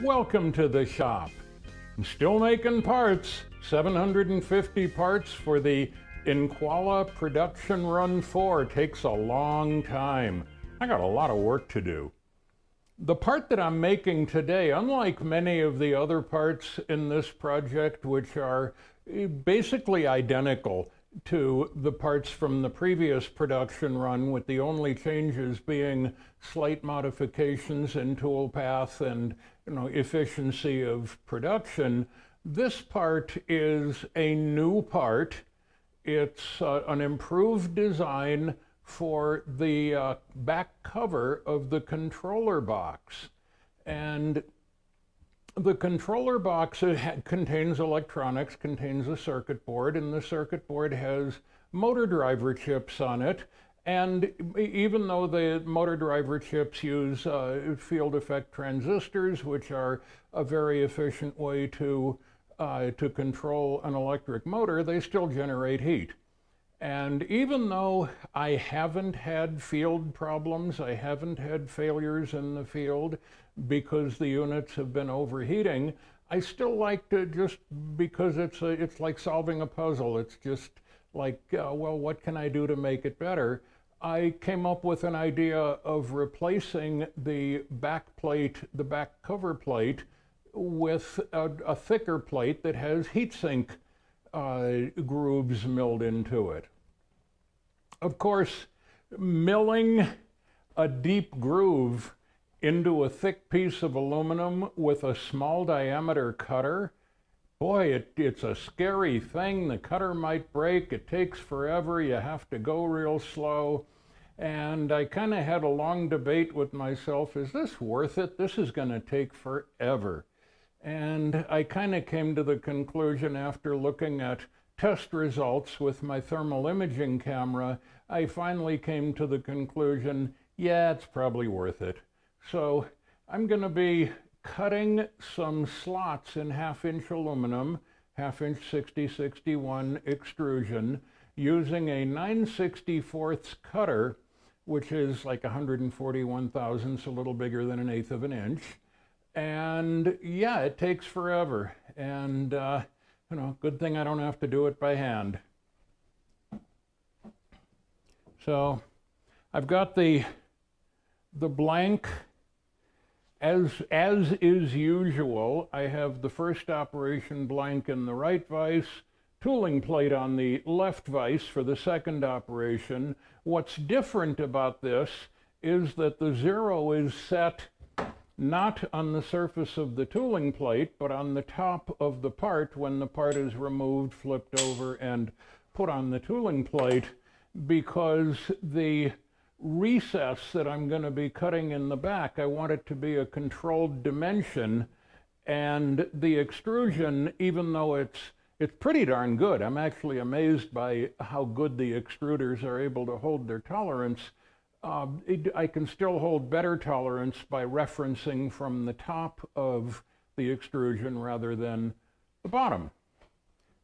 Welcome to the shop. I'm still making parts, 750 parts for the NQALHA Production Run 4. Takes a long time. I got a lot of work to do. The part that I'm making today, unlike many of the other parts in this project, which are basically identical to the parts from the previous production run, with the only changes being slight modifications in tool path and efficiency of production, this part is a new part. It's an improved design for the back cover of the controller box. And the controller box contains electronics, contains a circuit board, and the circuit board has motor driver chips on it. And even though the motor driver chips use field effect transistors, which are a very efficient way to control an electric motor, they still generate heat. And even though I haven't had field problems, I haven't had failures in the field because the units have been overheating, I still like to, just because it's like solving a puzzle. It's just like, well, what can I do to make it better? I came up with an idea of replacing the back plate, the back cover plate, with a thicker plate that has heatsink grooves milled into it. Of course, milling a deep groove into a thick piece of aluminum with a small diameter cutter, boy, it's a scary thing. The cutter might break, it takes forever, you have to go real slow. And I kind of had a long debate with myself, is this worth it? This is going to take forever. And I kind of came to the conclusion, after looking at test results with my thermal imaging camera, I finally came to the conclusion, yeah, it's probably worth it. So I'm going to be cutting some slots in 1/2" aluminum, 1/2" 6061 extrusion, using a 9/64 cutter, which is like 141 thousandths, a little bigger than 1/8 of an inch. And yeah, it takes forever. And good thing I don't have to do it by hand. So I've got the blank. As is usual, I have the first operation blank in the right vise, tooling plate on the left vise for the second operation. What's different about this is that the 0 is set not on the surface of the tooling plate, but on the top of the part when the part is removed, flipped over, and put on the tooling plate, because the recess that I'm going to be cutting in the back, I want it to be a controlled dimension, and the extrusion, even though it's pretty darn good, I'm actually amazed by how good the extruders are able to hold their tolerance. I can still hold better tolerance by referencing from the top of the extrusion rather than the bottom.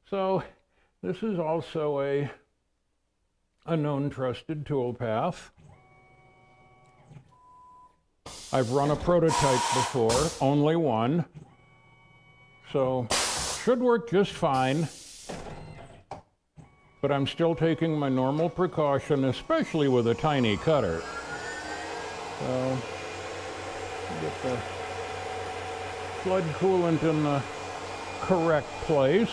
So this is also a known trusted tool path. I've run a prototype before, only one, so should work just fine. But I'm still taking my normal precaution, especially with a tiny cutter. So, get the flood coolant in the correct place.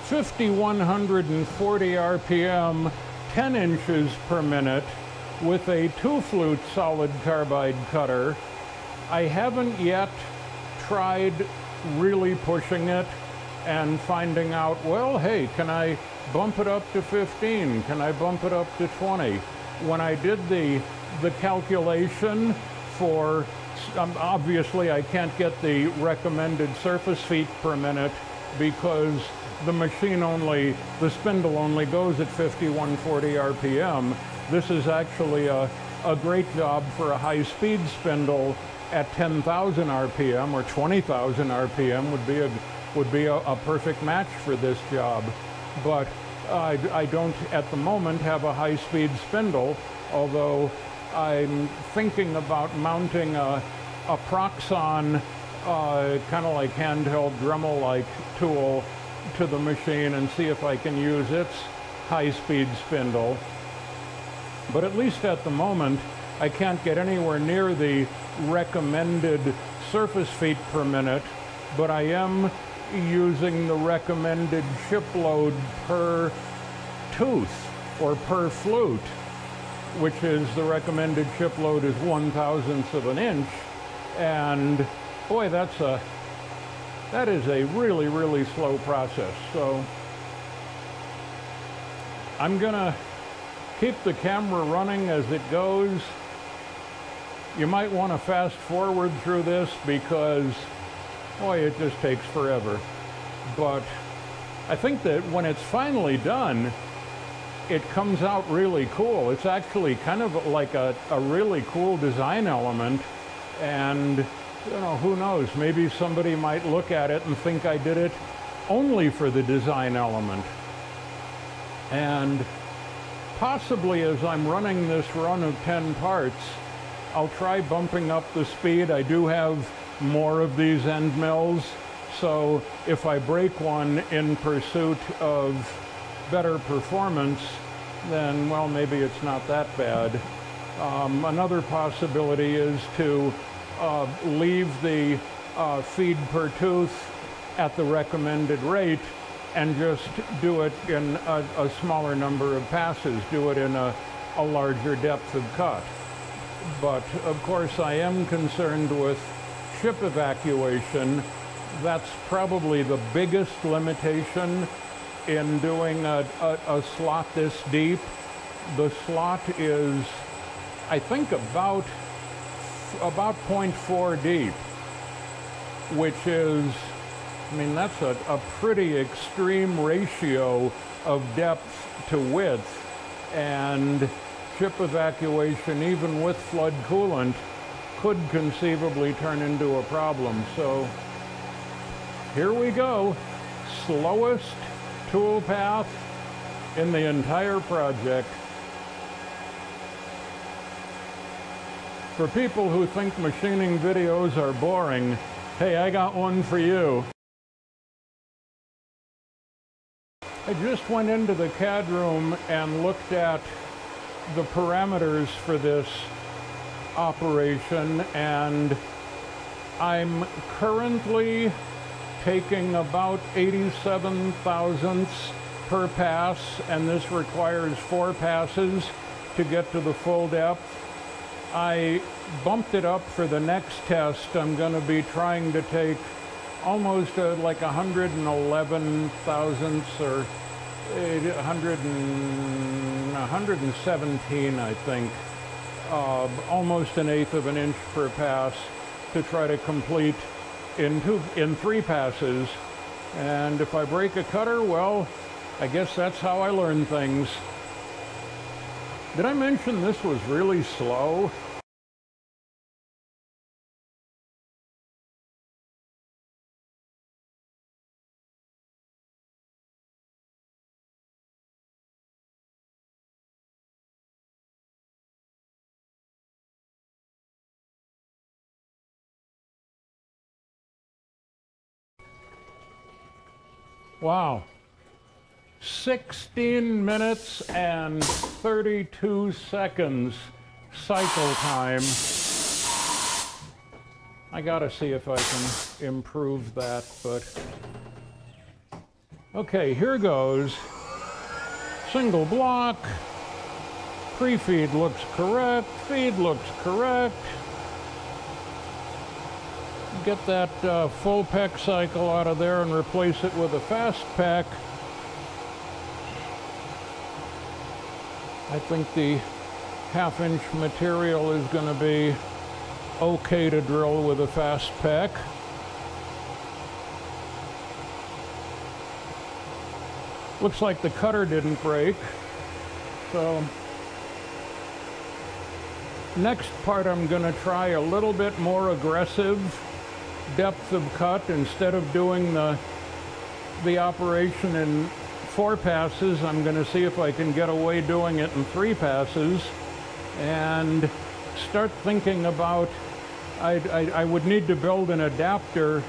(5140 RPM, 10 inches per minute, with a 2-flute solid carbide cutter. I haven't yet tried really pushing it and finding out, well, hey, can I bump it up to 15? Can I bump it up to 20? When I did the calculation for, obviously I can't get the recommended surface feet per minute because the machine the spindle only goes at 5140 RPM. This is actually a great job for a high-speed spindle at 10,000 RPM or 20,000 RPM would be a perfect match for this job. But I don't at the moment have a high-speed spindle, although I'm thinking about mounting a Proxxon kind of like handheld Dremel-like tool to the machine and see if I can use its high-speed spindle. But at least at the moment, I can't get anywhere near the recommended surface feet per minute, but I am using the recommended chip load per tooth or per flute, which is the recommended chip load is 1/1000th of an inch. And boy, that is a really, really slow process. So I'm gonna keep the camera running as it goes. You might want to fast forward through this because, boy, it just takes forever. But I think that when it's finally done, it comes out really cool. It's actually kind of like a really cool design element. And, you know, who knows, maybe somebody might look at it and think I did it only for the design element. And possibly as I'm running this run of 10 parts, I'll try bumping up the speed. I do have more of these end mills, so if I break one in pursuit of better performance, then, well, maybe it's not that bad. Another possibility is to leave the feed per tooth at the recommended rate and just do it in a smaller number of passes, do it in a larger depth of cut. But of course I am concerned with chip evacuation. That's probably the biggest limitation in doing a slot this deep. The slot is, I think, about 0.4 deep, which is, I mean, that's a pretty extreme ratio of depth to width, and chip evacuation, even with flood coolant, could conceivably turn into a problem. So here we go. Slowest tool path in the entire project. For people who think machining videos are boring, hey, I got one for you. I just went into the CAD room and looked at the parameters for this operation, and I'm currently taking about 87 thousandths per pass, and this requires 4 passes to get to the full depth. I bumped it up for the next test. I'm going to be trying to take almost like 111 thousandths or 117, I think, almost 1/8 of an inch per pass to try to complete in 3 passes. And if I break a cutter, well, I guess that's how I learn things. Did I mention this was really slow? Wow. 16 minutes and 32 seconds cycle time. I gotta see if I can improve that, but okay, here goes. Single block. Pre-feed looks correct. Feed looks correct. Get that full peck cycle out of there and replace it with a fast peck. I think the 1/2 inch material is going to be okay to drill with a fast peck. Looks like the cutter didn't break. So next part I'm going to try a little bit more aggressive depth of cut. Instead of doing the operation in 4 passes. I'm going to see if I can get away doing it in 3 passes and start thinking about, I would need to build an adapter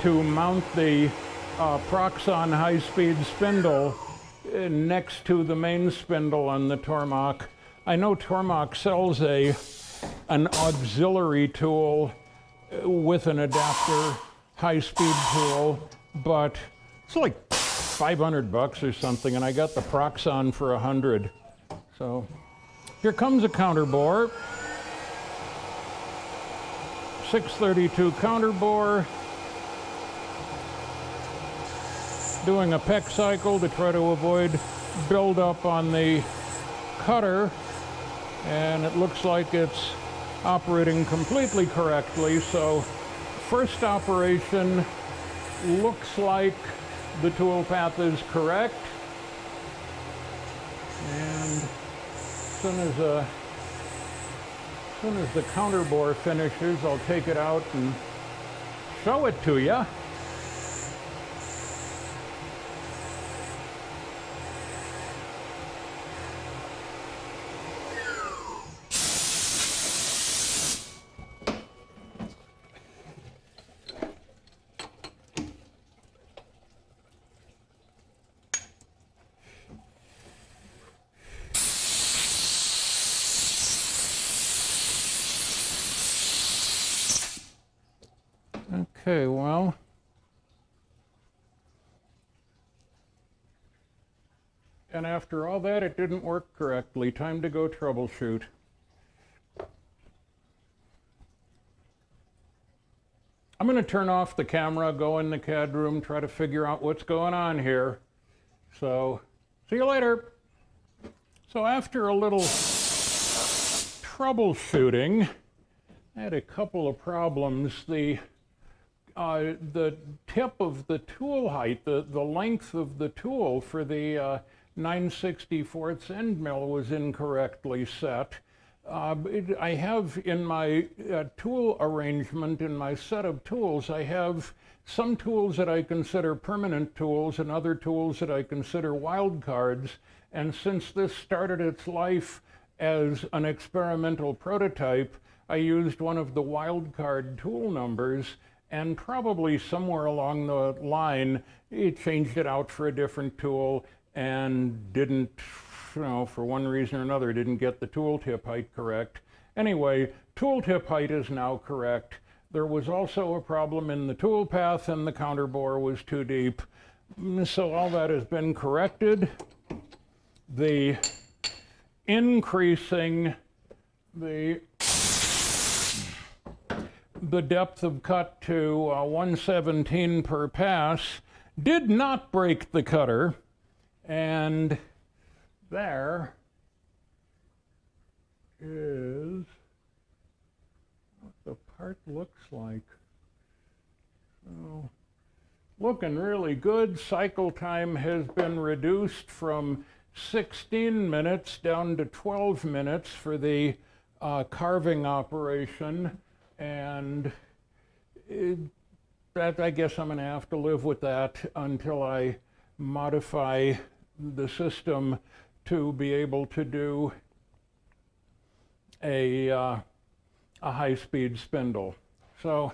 to mount the Proxxon high-speed spindle next to the main spindle on the Tormach. I know Tormach sells an auxiliary tool with an adapter high-speed tool, but it's like $500 or something, and I got the Proxxon for $100. So here comes a counter bore. 632 counter bore. Doing a peck cycle to try to avoid buildup on the cutter, and it looks like it's operating completely correctly. So first operation looks like the tool path is correct, and as soon as the counter bore finishes, I'll take it out and show it to you. Okay, well, and after all that, it didn't work correctly. Time to go troubleshoot. I'm going to turn off the camera, go in the CAD room, try to figure out what's going on here. So, see you later. So after a little troubleshooting, I had a couple of problems. The tip of the tool height, the length of the tool for the 9/64 end mill was incorrectly set. I have in my tool arrangement, in my set of tools, I have some tools that I consider permanent tools and other tools that I consider wildcards. And since this started its life as an experimental prototype, I used one of the wildcard tool numbers, and probably somewhere along the line, it changed it out for a different tool and didn't, for one reason or another, didn't get the tool tip height correct. Anyway, tool tip height is now correct. There was also a problem in the tool path, and the counter bore was too deep. So all that has been corrected. The increasing the depth of cut to 117 per pass did not break the cutter, and there is what the part looks like. So, looking really good. Cycle time has been reduced from 16 minutes down to 12 minutes for the carving operation. And that, I guess I'm going to have to live with that until I modify the system to be able to do a high-speed spindle. So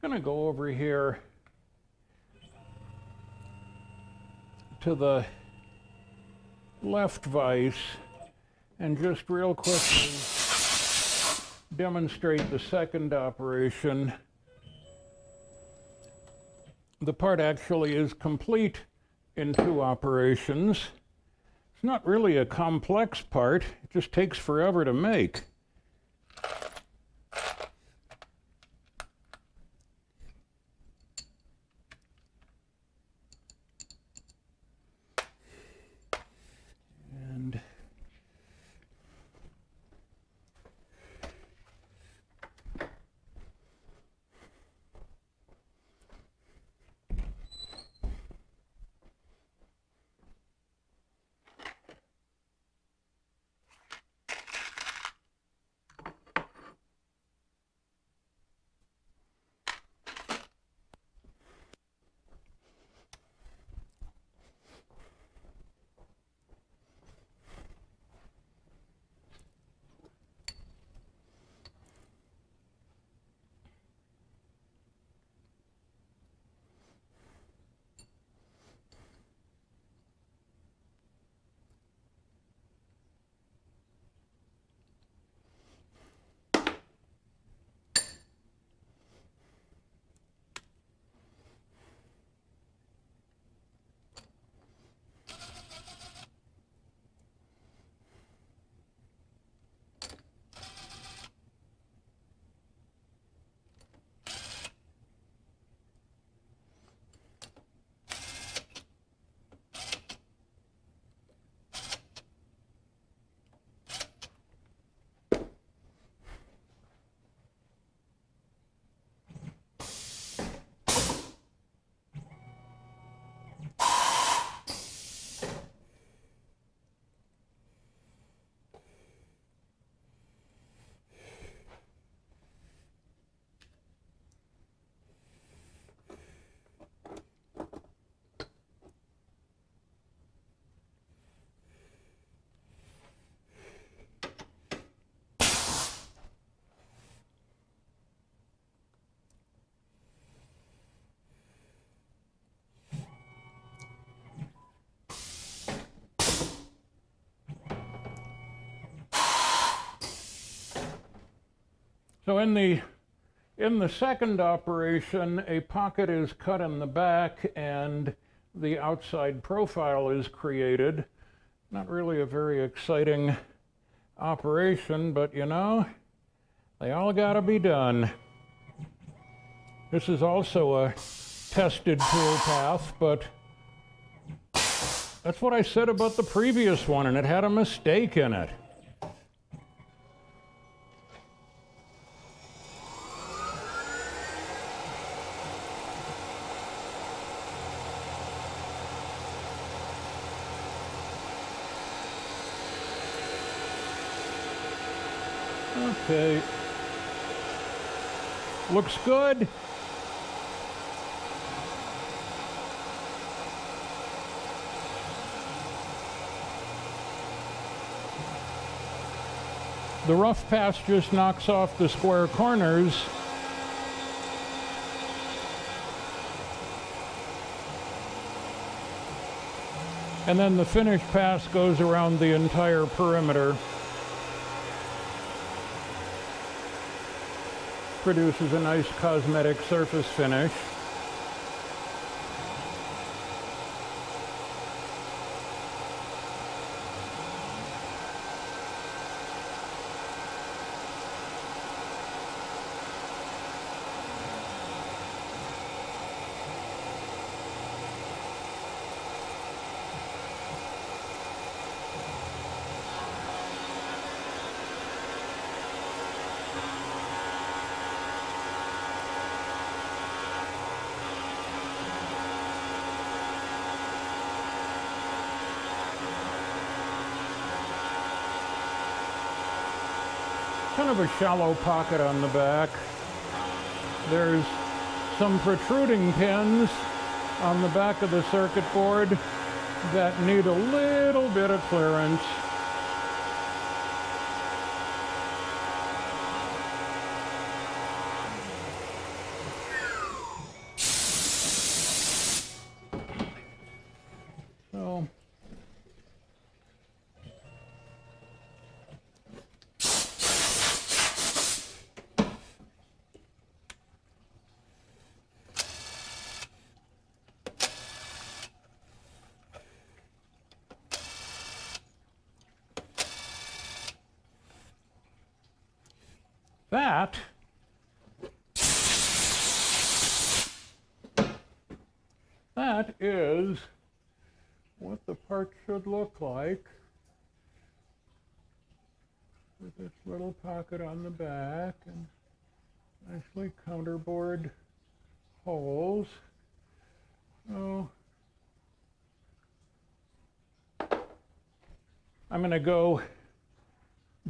I'm going to go over here to the left vise and just real quickly demonstrate the second operation. The part actually is complete in 2 operations. It's not really a complex part, it just takes forever to make. So in the second operation, a pocket is cut in the back and the outside profile is created. Not really a very exciting operation, but you know, they all gotta be done. This is also a tested tool path, but that's what I said about the previous one, and it had a mistake in it. Okay. Looks good. The rough pass just knocks off the square corners. And then the finished pass goes around the entire perimeter. Produces a nice cosmetic surface finish. Kind of a shallow pocket on the back. There's some protruding pins on the back of the circuit board that need a little bit of clearance. So that is what the part should look like, with this little pocket on the back and nicely counterbored holes. So I'm going to go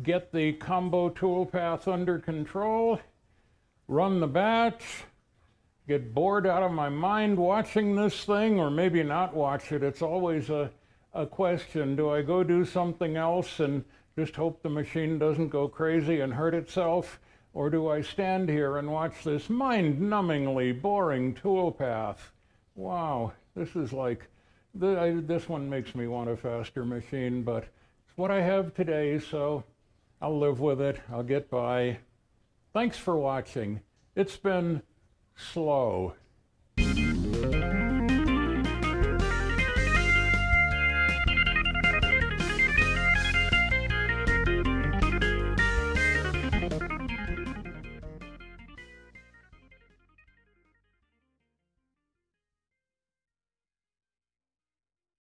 get the combo tool path under control, run the batch, get bored out of my mind watching this thing, or maybe not watch it. It's always a question. Do I go do something else and just hope the machine doesn't go crazy and hurt itself? Or do I stand here and watch this mind-numbingly boring tool path? Wow, this is like, this one makes me want a faster machine, but it's what I have today, so I'll live with it. I'll get by. Thanks for watching. It's been slow.